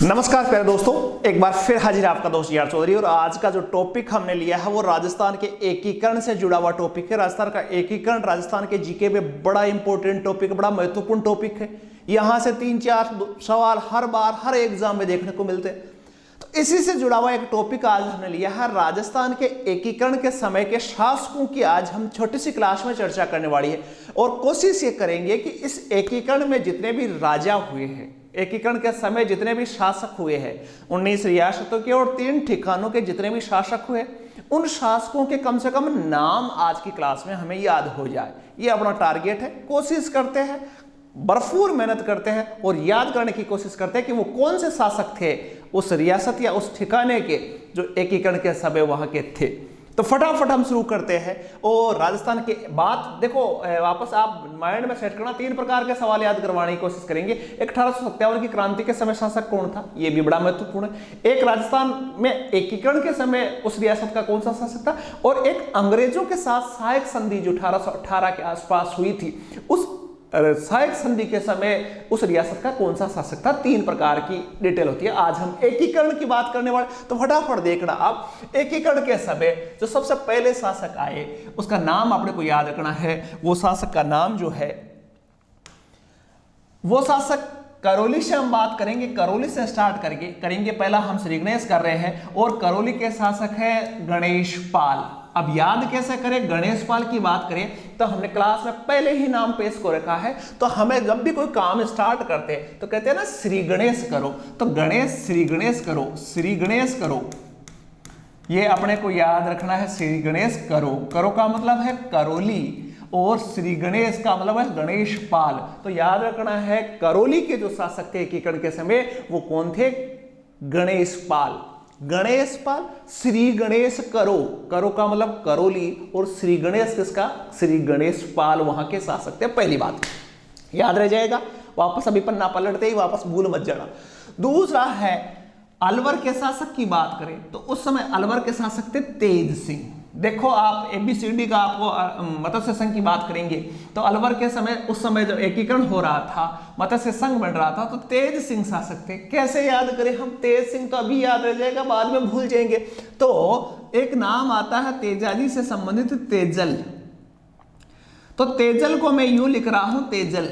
नमस्कार प्यारे दोस्तों, एक बार फिर हाजिर है आपका दोस्त यार चौधरी। और आज का जो टॉपिक हमने लिया है वो राजस्थान के एकीकरण से जुड़ा हुआ टॉपिक है। राजस्थान का एकीकरण राजस्थान के जीके में बड़ा इंपॉर्टेंट टॉपिक, बड़ा महत्वपूर्ण टॉपिक है। यहां से 3-4 सवाल हर बार हर एग्जाम में देखने को मिलते हैं। तो इसी से जुड़ा हुआ एक टॉपिक आज हमने लिया है। राजस्थान के एकीकरण के समय के शासकों की आज हम छोटी सी क्लास में चर्चा करने वाली है और कोशिश ये करेंगे कि इस एकीकरण में जितने भी राजा हुए हैं, एकीकरण के समय जितने भी शासक हुए हैं, 19 रियासतों के और 3 ठिकानों के जितने भी शासक हुए, उन शासकों के कम से कम नाम आज की क्लास में हमें याद हो जाए। ये अपना टारगेट है। कोशिश करते हैं, भरपूर मेहनत करते हैं और याद करने की कोशिश करते हैं कि वो कौन से शासक थे उस रियासत या उस ठिकाने के जो एकीकरण के समय वहां के थे। तो फटाफट हम शुरू करते हैं। और राजस्थान के बात देखो, वापस आप माइंड में सेट करना, 3 प्रकार के सवाल याद करवाने की कोशिश करेंगे। एक 1857 की क्रांति के समय शासक कौन था, ये भी बड़ा महत्वपूर्ण है। एक राजस्थान में एकीकरण के समय उस रियासत का कौन सा शासक था, और एक अंग्रेजों के साथ सहायक संधि जो 1818 के आसपास हुई थी, उस सहायक संधि के समय उस रियासत का कौन सा शासक था। 3 प्रकार की डिटेल होती है। आज हम एकीकरण की बात करने वाले, तो फटाफट देखना आप। एकीकरण के समय जो सबसे पहले शासक आए उसका नाम आपने को याद रखना है। वो शासक का नाम जो है, वो शासक करौली से हम बात करेंगे। करौली से स्टार्ट करेंगे। पहला हम श्री गणेश कर रहे हैं और करौली के शासक है गणेश पाल। अब याद कैसे करें, गणेश पाल की बात करें तो हमने क्लास में पहले ही नाम पेश को रखा है। तो हमें जब भी कोई काम स्टार्ट करते हैं तो कहते हैं ना श्री गणेश करो, तो गणेश श्री गणेश करो, श्री गणेश करो, ये अपने को याद रखना है। श्री गणेश करो, करो का मतलब है करौली और श्री गणेश का मतलब है गणेश पाल। तो याद रखना है करौली के जो शासक थे एकीकरण के समय वो कौन थे, गणेश पाल। गणेश पाल, श्री गणेश करो, करो का मतलब करौली और श्री गणेश किसका, श्री गणेश पाल वहां के शासक थे। पहली बात याद रह जाएगा। वापस अभी पन्ना पलटते ही वापस भूल मत जाना। दूसरा है अलवर के शासक की बात करें तो उस समय अलवर के शासक थे तेज सिंह। देखो आप ABCD का आपको मत्स्य संघ की बात करेंगे तो अलवर के समय, उस समय जब एकीकरण हो रहा था, मत्स्य संघ बन रहा था, तो तेज सिंह शासक थे। कैसे याद करें हम, तेज सिंह तो अभी याद रह जाएगा, बाद में भूल जाएंगे। तो एक नाम आता है तेजाजी से संबंधित तेजल। तो तेजल को मैं यूं लिख रहा हूं, तेजल।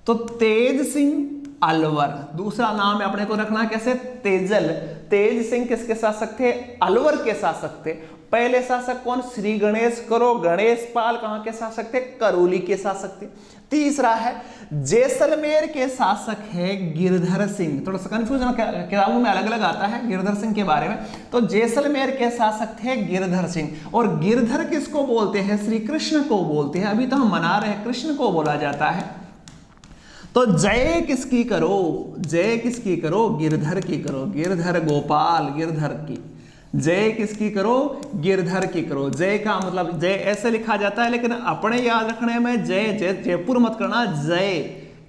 तो तेज सिंह अलवर, दूसरा नाम अपने को रखना कैसे, तेजल। तेज सिंह किसके शासक थे, अलवर के शासक थे। पहले शासक कौन, श्री गणेश करो, गणेश पाल कहां के शासक थे, करौली के शासक थे। तीसरा है जैसलमेर के शासक है गिरधर सिंह। थोड़ा सा कंफ्यूजन किताबों में अलग अलग आता है गिरधर सिंह के बारे में। तो जैसलमेर के शासक थे गिरधर सिंह। और गिरधर किसको बोलते हैं, श्री कृष्ण को बोलते हैं। अभी तो हम मना रहे हैं, कृष्ण को बोला जाता है। तो जय किसकी करो, जय किसकी करो, गिरधर की करो, गिरधर गोपाल, गिरधर की। जय किसकी करो, गिरधर की करो। जय का मतलब, जय ऐसे लिखा जाता है लेकिन अपने याद रखने में जय, जय जयपुर मत करना, जय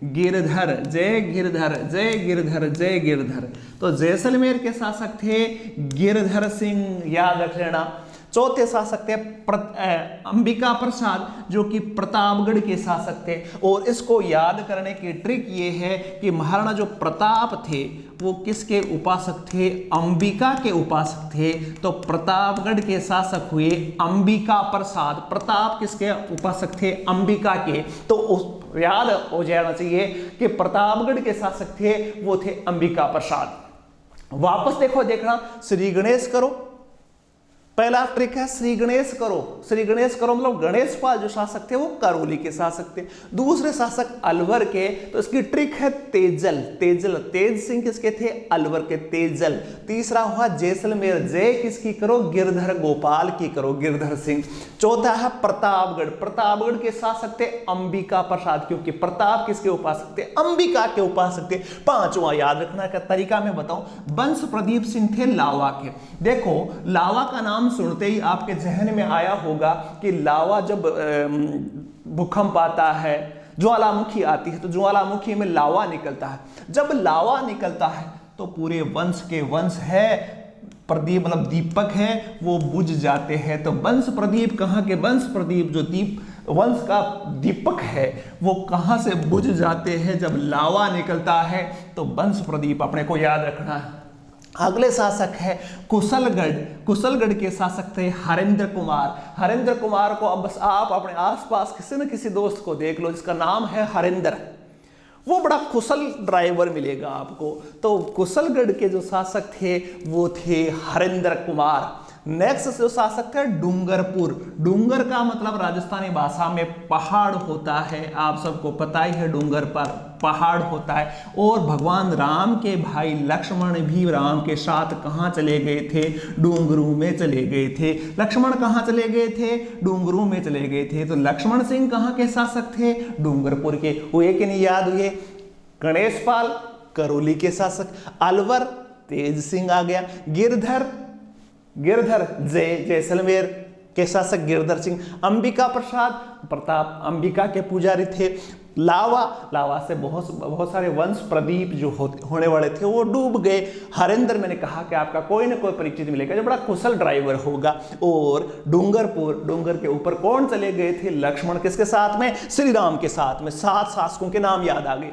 गिरधर, जय गिरधर, जय गिरधर, जय गिरधर। तो जैसलमेर के शासक थे गिरधर सिंह, याद रख लेना। चौथे शासक थे अंबिका प्रसाद, जो कि प्रतापगढ़ के शासक थे। और इसको याद करने की ट्रिक ये है कि महाराणा जो प्रताप थे वो किसके उपासक थे, अंबिका के उपासक थे। तो प्रतापगढ़ के शासक हुए अंबिका प्रसाद। प्रताप किसके उपासक थे, अंबिका के। तो याद हो जाना चाहिए कि प्रतापगढ़ के शासक थे वो थे अंबिका प्रसाद। वापस देखना, श्री गणेश करो, पहला ट्रिक है श्री गणेश करो। श्री गणेश करो मतलब गणेश पाल जो शासक थे वो करौली के शासक थे। दूसरे शासक अलवर के, तो इसकी ट्रिक है तेजल, तेजल। तेज सिंह किसके थे, अलवर के, तेजल। तीसरा हुआ जैसलमेर, जय किसकी करो, गिरधर गोपाल की करो, गिरधर सिंह। चौथा है प्रतापगढ़, प्रतापगढ़ के शासक थे अंबिका प्रसाद, क्योंकि प्रताप किसके उपासक थे, अंबिका के उपासक थे। पांचवा याद रखना का तरीका मैं बताऊं, वंश प्रदीप सिंह थे लावा के। देखो लावा का नाम सुनते ही आपके जहन में आया होगा कि लावा जब भूकंप आता है, ज्वालामुखी आती है, तो ज्वालामुखी में लावा निकलता है। जब लावा निकलता है तो पूरे वंश के वंश है, प्रदीप मतलब दीपक है, वो बुझ जाते हैं। तो वंश प्रदीप कहाँ के, वंश प्रदीप जो दीप वंश का दीपक है वो कहां से बुझ जाते हैं, जब लावा निकलता है तो वंश प्रदीप अपने को याद रखना है। अगले शासक है कुशलगढ़। कुशलगढ़ के शासक थे हरेंद्र कुमार। हरेंद्र कुमार को अब बस आप अपने आसपास किसी न किसी दोस्त को देख लो जिसका नाम है हरेंद्र, वो बड़ा कुशल ड्राइवर मिलेगा आपको। तो कुशलगढ़ के जो शासक थे वो थे हरेंद्र कुमार। नेक्स्ट जो शासक थे डूंगरपुर। डूंगर का मतलब राजस्थानी भाषा में पहाड़ होता है, आप सबको पता ही है डूंगर पर पहाड़ होता है। और भगवान राम के भाई लक्ष्मण भी राम के साथ कहाँ चले गए थे, डूंगरू में चले गए थे। लक्ष्मण कहाँ चले गए थे, डूंगरू में चले गए थे। तो लक्ष्मण सिंह कहाँ के शासक थे, डूंगरपुर के। हुए कि नहीं याद हुए। गणेश पाल करौली के शासक। अलवर तेज सिंह आ गया। गिरधर जैसलमेर के शासक गिरधर सिंह। अंबिका प्रसाद प्रताप अंबिका के पुजारी थे। लावा से बहुत सारे वंश प्रदीप जो होने वाले थे वो डूब गए। हरेंद्र मैंने कहा कि आपका कोई ना कोई परिचित मिलेगा जो बड़ा कुशल ड्राइवर होगा। और डूंगर के ऊपर कौन चले गए थे, लक्ष्मण किसके साथ में, श्री राम के साथ में। 7 शासकों के नाम याद आ गए।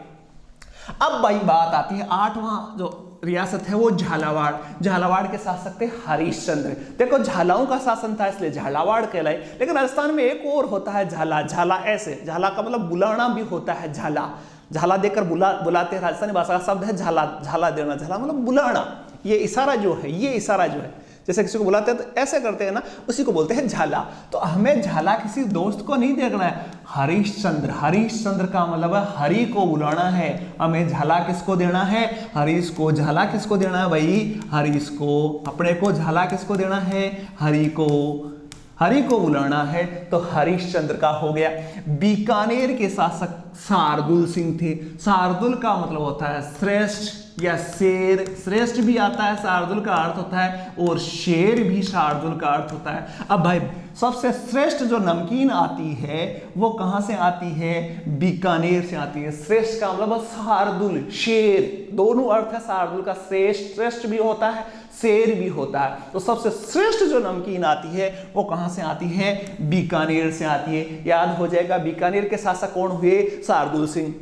अब भाई बात आती है 8वां जो रियासत है वो झालावाड़। झालावाड़ के शासक थे हरिश्चंद्र। देखो झालाओं का शासन था इसलिए झालावाड़ कहलाए, लेकिन राजस्थान में एक और होता है झाला ऐसे। झाला का मतलब बुलाना भी होता है, झाला देकर बुलाते हैं। राजस्थानी भाषा का शब्द है झाला देना। झाला मतलब बुलाना। ये इशारा जो है जैसे किसी को बुलाते हैं तो ऐसे करते हैं ना, उसी को बोलते हैं झाला। तो हमें झाला किसी दोस्त को नहीं देखना है, हरिश्चंद्र का मतलब है हरि को बुलाना है। हमें झाला किसको देना है, हरीश को। झाला किसको देना है भाई, हरीश को। अपने को झाला किसको देना है, हरि को बुलाना है। तो हरिश्चंद्र का हो गया। बीकानेर के शासक शार्दुल सिंह थे। शार्दुल का मतलब होता है श्रेष्ठ या शेर। श्रेष्ठ भी आता है, शार्दुल का अर्थ होता है, और शेर भी शार्दुल का अर्थ होता है। अब भाई सबसे श्रेष्ठ जो नमकीन आती है वो कहाँ से आती है, बीकानेर से आती है। श्रेष्ठ का मतलब शार्दुल, शेर, दोनों अर्थ है शार्दुल का। श्रेष्ठ भी होता है, शेर भी होता है। तो सबसे श्रेष्ठ जो नमकीन आती है वो कहाँ से आती है, बीकानेर से आती है। याद हो जाएगा। बीकानेर के शासक कौन हुए, शार्दुल सिंह।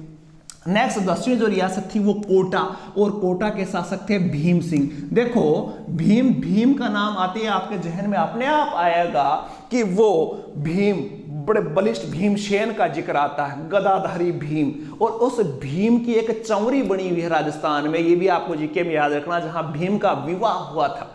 नेक्स्ट 10वीं जो रियासत थी वो कोटा, और कोटा के शासक थे भीम सिंह। देखो भीम का नाम आते ही आपके जहन में अपने आप आएगा कि वो भीम, बड़े बलिष्ठ भीमसेन का जिक्र आता है, गदाधारी भीम। और उस भीम की एक चौरी बनी हुई है राजस्थान में, ये भी आपको जीके में याद रखना, जहां भीम का विवाह हुआ था।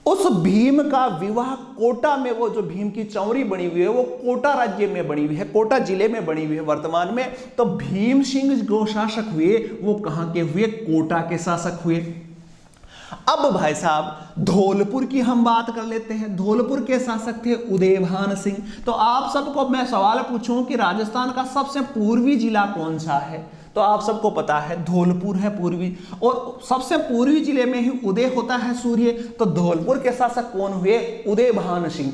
उस भीम का विवाह कोटा में, वो जो भीम की चौरी बनी हुई है वो कोटा राज्य में बनी हुई है, कोटा जिले में बनी हुई है वर्तमान में। तो भीम सिंह जो शासक हुए वो कहां के हुए, कोटा के शासक हुए। अब भाई साहब धौलपुर की हम बात कर लेते हैं। धौलपुर के शासक थे उदयभान सिंह। तो आप सबको मैं सवाल पूछूं कि राजस्थान का सबसे पूर्वी जिला कौन सा है, तो आप सबको पता है धौलपुर है पूर्वी, और सबसे पूर्वी जिले में ही उदय होता है सूर्य। तो धौलपुर के शासक कौन हुए, उदयभानु सिंह।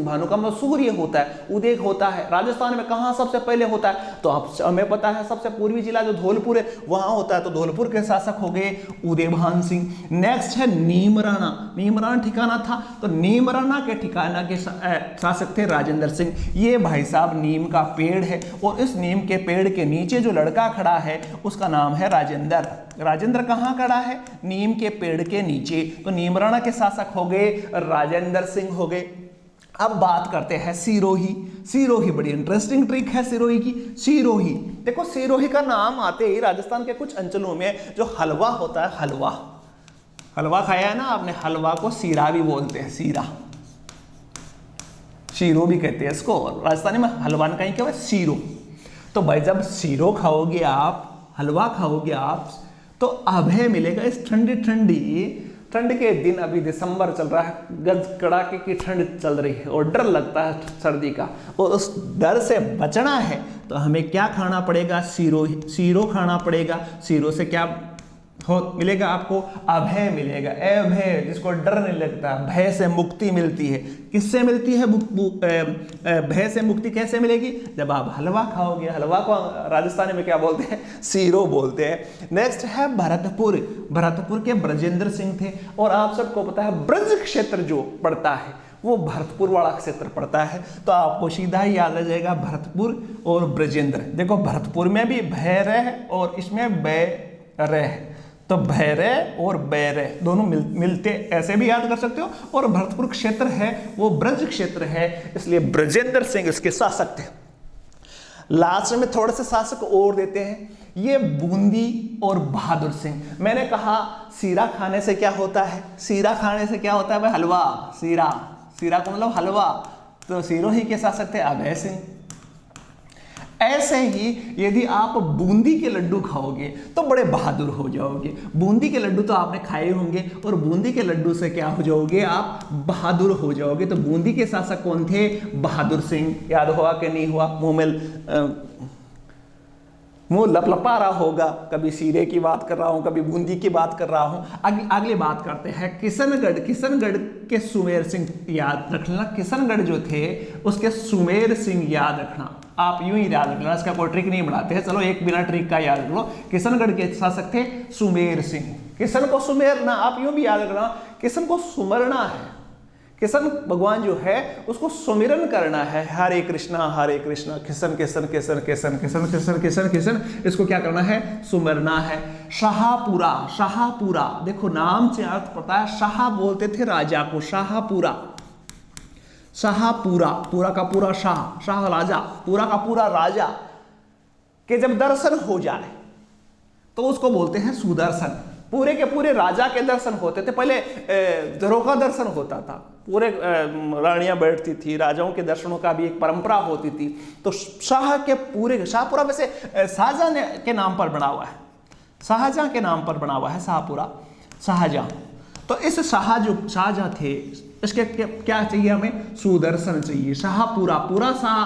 भानु का मतलब सूर्य होता है, उदय होता है। राजस्थान में कहां सबसे पहले होता है, तो आप हमें पता है सबसे पूर्वी जिला जो धौलपुर है वहां होता है। तो धौलपुर के शासक हो गए उदयभान सिंह। नेक्स्ट है नीमराना ठिकाना था, तो नीमराना के ठिकाना के शासक थे राजेंद्र सिंह। ये भाई साहब नीम का पेड़ है, और इस नीम के पेड़ के नीचे जो लड़का खड़ा है उसका नाम है राजेंद्र कहां खड़ा है, नीम के पेड़ के नीचे। तो नीमराना के शासक हो गए राजेंद्र सिंह हो गए। अब बात करते हैं सिरोही। बड़ी इंटरेस्टिंग ट्रिक है सिरोही की। सिरोही देखो, सिरोही का नाम आते ही राजस्थान के कुछ अंचलों में जो हलवा होता है, हलवा खाया है ना आपने, हलवा को सीरा भी बोलते हैं, शीरो भी कहते हैं इसको। राजस्थानी में हलवा का ही क्या है, सीरो। तो भाई जब सीरो खाओगे आप, हलवा खाओगे आप, तो अभय मिलेगा इस ठंड के दिन। अभी दिसंबर चल रहा है, गज कड़ाके की ठंड चल रही है और डर लगता है सर्दी का, और उस डर से बचना है तो हमें क्या खाना पड़ेगा, सीरो खाना पड़ेगा। सीरो से क्या मिलेगा आपको, अभय मिलेगा। अभय, जिसको डर नहीं लगता, भय से मुक्ति मिलती है। किससे मिलती है भय से मुक्ति कैसे मिलेगी, जब आप हलवा खाओगे। हलवा को राजस्थानी में क्या बोलते हैं, सीरो बोलते हैं। नेक्स्ट है भरतपुर के ब्रजेंद्र सिंह थे। और आप सबको पता है ब्रज क्षेत्र जो पड़ता है वो भरतपुर वाला क्षेत्र पड़ता है। तो आपको सीधा ही याद आ जाएगा भरतपुर और ब्रजेंद्र। देखो भरतपुर में भी भैर है और इसमें बैर है, तो भैरय और बैरय दोनों मिलते ऐसे भी याद कर सकते हो। और भरतपुर क्षेत्र है वो ब्रज क्षेत्र है, इसलिए ब्रजेंद्र सिंह इसके शासक थे। लास्ट में थोड़े से शासक और देते हैं, ये बूंदी और बहादुर सिंह। मैंने कहा सीरा खाने से क्या होता है, सीरा खाने से क्या होता है भाई, हलवा। सीरा, सीरा को मतलब हलवा, तो सिरोही के शासक थे अभय सिंह। ऐसे ही यदि आप बूंदी के लड्डू खाओगे तो बड़े बहादुर हो जाओगे। बूंदी के लड्डू तो आपने खाए होंगे और बूंदी के लड्डू से क्या हो जाओगे, आप बहादुर हो जाओगे। तो बूंदी के शासक कौन थे, बहादुर सिंह। याद हुआ कि नहीं हुआ, मुंह लपलपा रहा होगा, कभी सीरे की बात कर रहा हूं, कभी बूंदी की बात कर रहा हूं। अगली बात करते हैं किशनगढ़। किशनगढ़ के सुमेर सिंह याद रखना, किशनगढ़ जो थे उसके सुमेर सिंह याद रखना। आप यूं ही याद रखना, इसका कोई ट्रिक नहीं बनाते हैं, चलो एक बिना ट्रिक का याद रख लो। किशनगढ़ के शासक थे सुमेर सिंह। किशन को सुमेरना, आप यूं भी याद रखना, किशन को सुमरना है। किशन भगवान जो है उसको सुमिरन करना है, हरे कृष्णा किशन किशन किशन किशन किशन किशन किशन किशन, इसको क्या करना है, सुमरना है। शाहपुरा, शाहपुरा देखो नाम से अर्थ पता है, शाह बोलते थे राजा को, शाहपुरा। शाहपुरा, पूरा का पूरा शाह, शाह राजा, पूरा का पूरा राजा के जब दर्शन हो जाए तो उसको बोलते हैं सुदर्शन। पूरे के पूरे राजा के दर्शन होते थे। पहले दरोगा दर्शन होता था, पूरे रानियां बैठती थी, राजाओं के दर्शनों का भी एक परंपरा होती थी। तो शाह के पूरे, शाहपुरा वैसे शाहजहां के नाम पर बना हुआ है, शाहजहां के नाम पर बना हुआ है शाहपुरा, शाहजहां। तो इस शाहजहां थे, इसके क्या चाहिए हमें, सुदर्शन चाहिए। शाहपुरा, पूरा शाह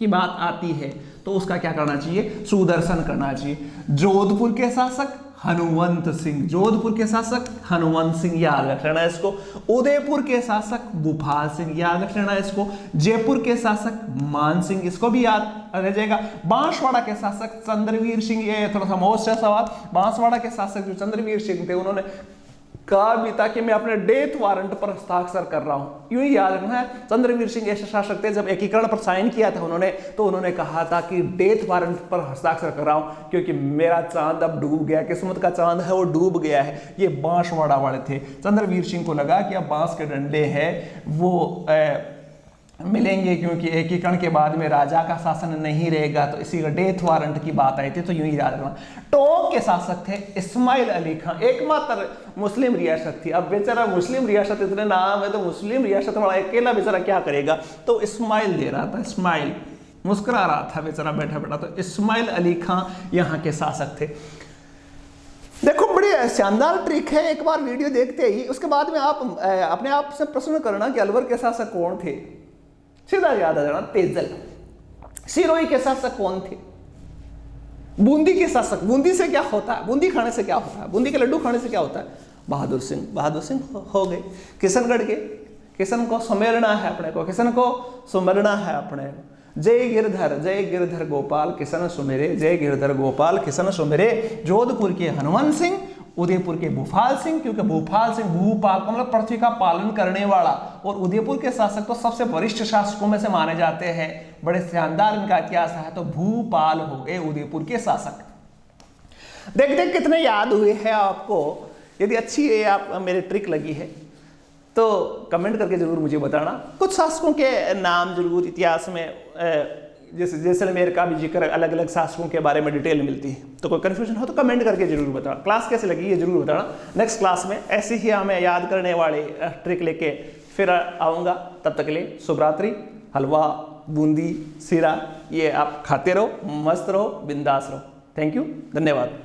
की बात आती है तो उसका क्या करना चाहिए, सुदर्शन करना चाहिए। जोधपुर के शासक हनुमंत सिंह, जोधपुर के शासक हनुमंत सिंह, याद रख लेना इसको। उदयपुर के शासक भूपाल सिंह, याद रख लेना इसको। जयपुर के शासक मान सिंह, इसको भी याद रह जाएगा। बांसवाड़ा के शासक चंद्रवीर सिंह, ये थोड़ा सा मोस्ट है सवाल। बांसवाड़ा के शासक जो चंद्रवीर सिंह थे उन्होंने कहा भी था कि मैं अपने डेथ वारंट पर हस्ताक्षर कर रहा हूं, यूं ही याद रखना है। चंद्रवीर सिंह ऐसे शासक थे, जब एकीकरण पर साइन किया था उन्होंने, तो उन्होंने कहा था कि डेथ वारंट पर हस्ताक्षर कर रहा हूं क्योंकि मेरा चांद अब डूब गया, किस्मत का चांद है वो डूब गया है। ये बांसवाड़ा वाले थे। चंद्रवीर सिंह को लगा कि अब बांस के डंडे हैं वो मिलेंगे क्योंकि एकीकरण के बाद में राजा का शासन नहीं रहेगा, तो इसी का डेथ वारंट की बात आई थी। तो यूं ही याद रखना। टोंक के शासक थे इस्माइल अली खान, एकमात्र मुस्लिम रियासत थी। अब बेचारा मुस्लिम रियासत, इतने नाम है तो मुस्लिम रियासत वाला अकेला बेचारा क्या करेगा, तो इस्माइल दे रहा था, इस्माइल मुस्कुरा रहा था बेचारा बैठा बैठा। तो इस्माइल अली खान यहाँ के शासक थे। देखो बड़ी शानदार ट्रिक है, एक बार वीडियो देखते ही उसके बाद में आप अपने आप से प्रश्न करना कि अलवर के शासक कौन थे, सीधा याद आ जाना, तेजल। सिरोही के शासक कौन थे, बूंदी के शासक, बूंदी से क्या होता है, बूंदी खाने से क्या होता है, बूंदी के लड्डू खाने से क्या होता है, बहादुर सिंह। बहादुर सिंह हो गए। किशनगढ़ के, किशन को सुमेरना है अपने को, किशन को सुमरना है अपने को। जय गिरधर गोपाल किशन सुमेरे, जय गिरधर गोपाल किशन सुमेरे। जोधपुर के हनुमंत सिंह, उदयपुर के भूपाल सिंह, क्योंकि भूपाल सिंह, भूपाल का मतलब पृथ्वी का पालन करने वाला, और उदयपुर के शासक तो सबसे वरिष्ठ शासकों में से माने जाते हैं, बड़े शानदार इनका इतिहास है। तो भूपाल हो गए उदयपुर के शासक। देख देख कितने याद हुए हैं आपको। यदि अच्छी है आप मेरी ट्रिक लगी है तो कमेंट करके जरूर मुझे बताना। कुछ शासकों के नाम जरूर इतिहास में जैसे जैसलमेर का भी जिक्र, अलग अलग शासकों के बारे में डिटेल मिलती है, तो कोई कन्फ्यूजन हो तो कमेंट करके जरूर बताना। क्लास कैसे लगी ये जरूर बताना। नेक्स्ट क्लास में ऐसे ही हमें याद करने वाले ट्रिक लेके फिर आऊँगा। तब तक के लिए शुभ रात्रि। हलवा, बूंदी, सीरा ये आप खाते रहो, मस्त रहो, बिंदास रहो। थैंक यू, धन्यवाद।